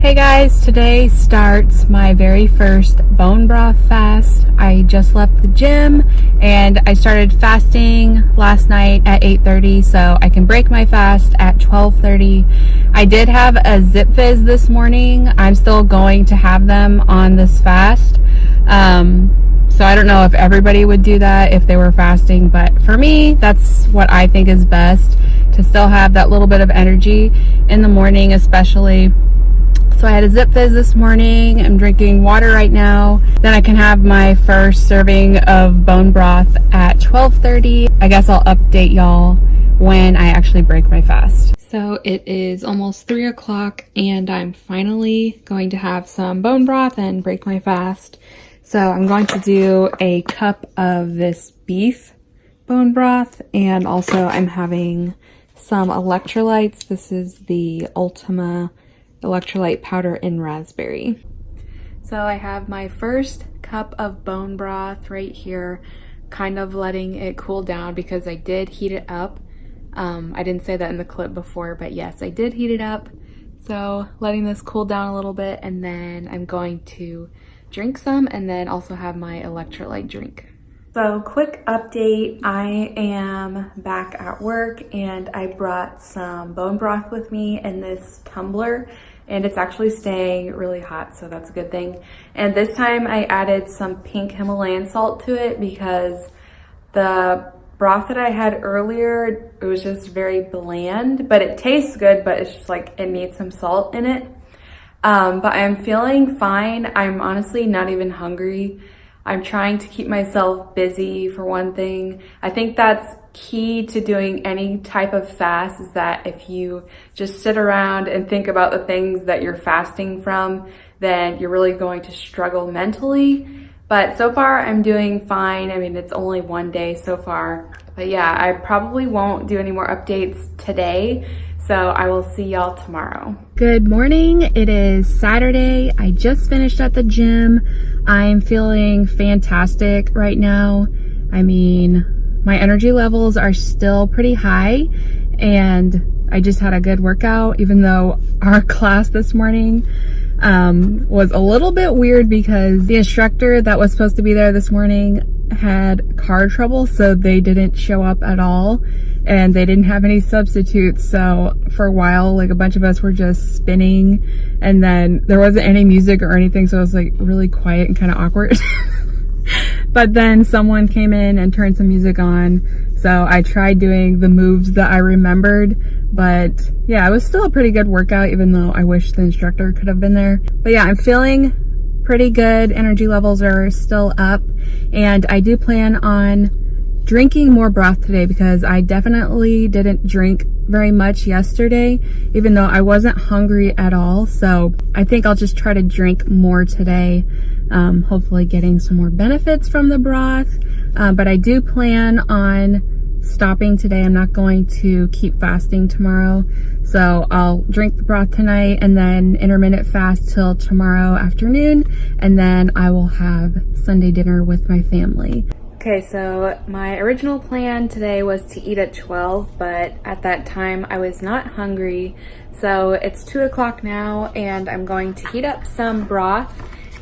Hey guys, today starts my very first bone broth fast. I just left the gym and I started fasting last night at 8:30 so I can break my fast at 12:30. I did have a Zip Fizz this morning. I'm still going to have them on this fast. So I don't know if everybody would do that if they were fasting, but for me, that's what I think is best, to still have that little bit of energy in the morning especially. So I had a Zip Fizz this morning. I'm drinking water right now. Then I can have my first serving of bone broth at 12:30. I guess I'll update y'all when I actually break my fast. So it is almost 3 o'clock and I'm finally going to have some bone broth and break my fast. So I'm going to do a cup of this beef bone broth, and also I'm having some electrolytes. This is the Ultima electrolyte powder in raspberry. So I have my first cup of bone broth right here, kind of letting it cool down because I did heat it up. I didn't say that in the clip before, but yes, I did heat it up. So letting this cool down a little bit, and then I'm going to drink some and then also have my electrolyte drink. So quick update, I am back at work and I brought some bone broth with me in this tumbler, and it's actually staying really hot, so that's a good thing. And this time I added some pink Himalayan salt to it because the broth that I had earlier, it was just very bland, but it tastes good, but it's just like it needs some salt in it. But I'm feeling fine. I'm honestly not even hungry. I'm trying to keep myself busy for one thing. I think that's key to doing any type of fast, is that if you just sit around and think about the things that you're fasting from, then you're really going to struggle mentally. But so far I'm doing fine. I mean, it's only one day so far. But yeah, I probably won't do any more updates today. So I will see y'all tomorrow. Good morning. It is Saturday. I just finished at the gym. I'm feeling fantastic right now. I mean, my energy levels are still pretty high and I just had a good workout, even though our class this morning was a little bit weird because the instructor that was supposed to be there this morning had car trouble, so they didn't show up at all and they didn't have any substitutes. So for a while, like, a bunch of us were just spinning and then there wasn't any music or anything, so it was like really quiet and kind of awkward. But then someone came in and turned some music on, so I tried doing the moves that I remembered. But yeah, it was still a pretty good workout, even though I wish the instructor could have been there. But yeah, I'm feeling pretty good. Energy levels are still up, and I do plan on drinking more broth today because I definitely didn't drink very much yesterday, even though I wasn't hungry at all. So I think I'll just try to drink more today, hopefully getting some more benefits from the broth. But I do plan on stopping today. I'm not going to keep fasting tomorrow. So I'll drink the broth tonight and then intermittent fast till tomorrow afternoon. And then I will have Sunday dinner with my family. Okay, so my original plan today was to eat at 12, but at that time I was not hungry. So it's 2 o'clock now and I'm going to heat up some broth,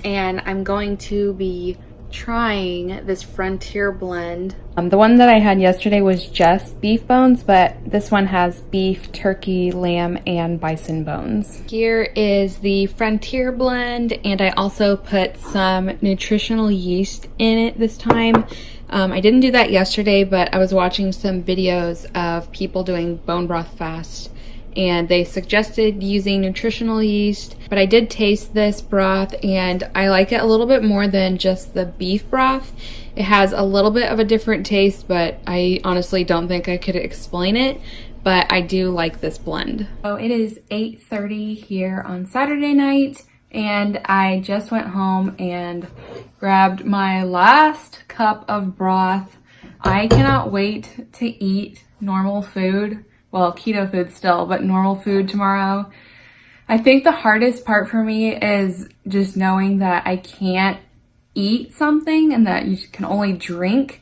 and I'm going to be trying this Frontier blend. The one that I had yesterday was just beef bones, but this one has beef, turkey, lamb, and bison bones. Here is the Frontier blend, and I also put some nutritional yeast in it this time. I didn't do that yesterday, but I was watching some videos of people doing bone broth fast, and they suggested using nutritional yeast. But I did taste this broth and I like it a little bit more than just the beef broth. It has a little bit of a different taste, but I honestly don't think I could explain it, but I do like this blend. So it is 8:30 here on Saturday night, and I just went home and grabbed my last cup of broth. I cannot wait to eat normal food. Well, keto food still, but normal food tomorrow. I think the hardest part for me is just knowing that I can't eat something and that you can only drink,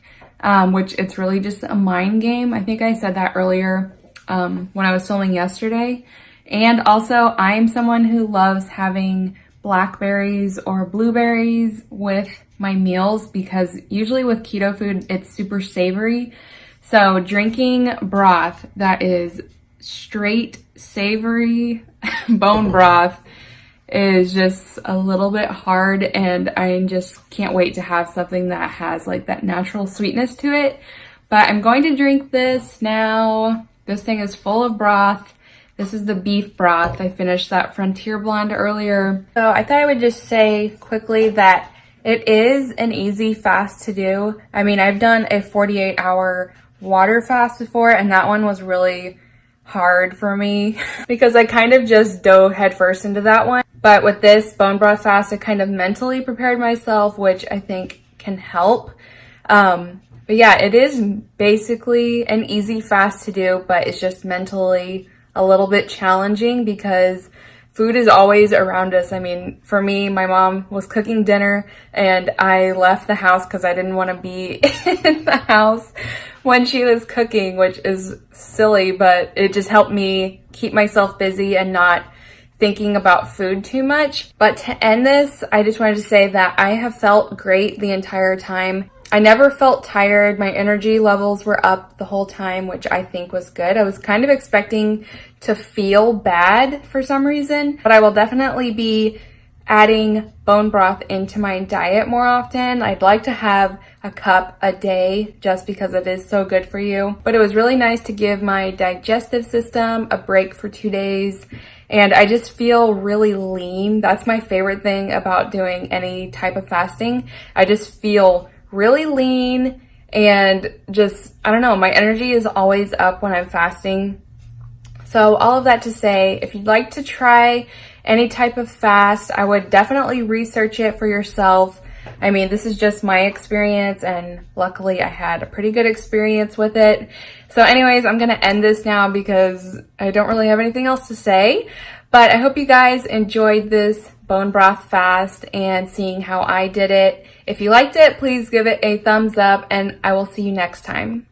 which it's really just a mind game. I think I said that earlier when I was filming yesterday. And also, I'm someone who loves having blackberries or blueberries with my meals because usually with keto food, it's super savory. So drinking broth that is straight savory bone broth is just a little bit hard, and I just can't wait to have something that has like that natural sweetness to it. But I'm going to drink this now. This thing is full of broth. This is the beef broth. I finished that Frontier Blonde earlier. So I thought I would just say quickly that it is an easy fast to do. I mean, I've done a 48-hour water fast before, and that one was really hard for me because I kind of just dove headfirst into that one. But with this bone broth fast, I kind of mentally prepared myself, which I think can help. But yeah, it is basically an easy fast to do, but it's just mentally a little bit challenging because food is always around us. I mean, for me, my mom was cooking dinner and I left the house because I didn't want to be in the house when she was cooking, which is silly, but it just helped me keep myself busy and not thinking about food too much. But to end this, I just wanted to say that I have felt great the entire time. I never felt tired. My energy levels were up the whole time, which I think was good. I was kind of expecting to feel bad for some reason, but I will definitely be adding bone broth into my diet more often. I'd like to have a cup a day just because it is so good for you. But it was really nice to give my digestive system a break for 2 days. And I just feel really lean. That's my favorite thing about doing any type of fasting. I just feel really lean and just, I don't know, my energy is always up when I'm fasting. So all of that to say, if you'd like to try any type of fast, I would definitely research it for yourself. I mean, this is just my experience, and luckily I had a pretty good experience with it. So anyways, I'm going to end this now because I don't really have anything else to say. But I hope you guys enjoyed this bone broth fast and seeing how I did it. If you liked it, please give it a thumbs up, and I will see you next time.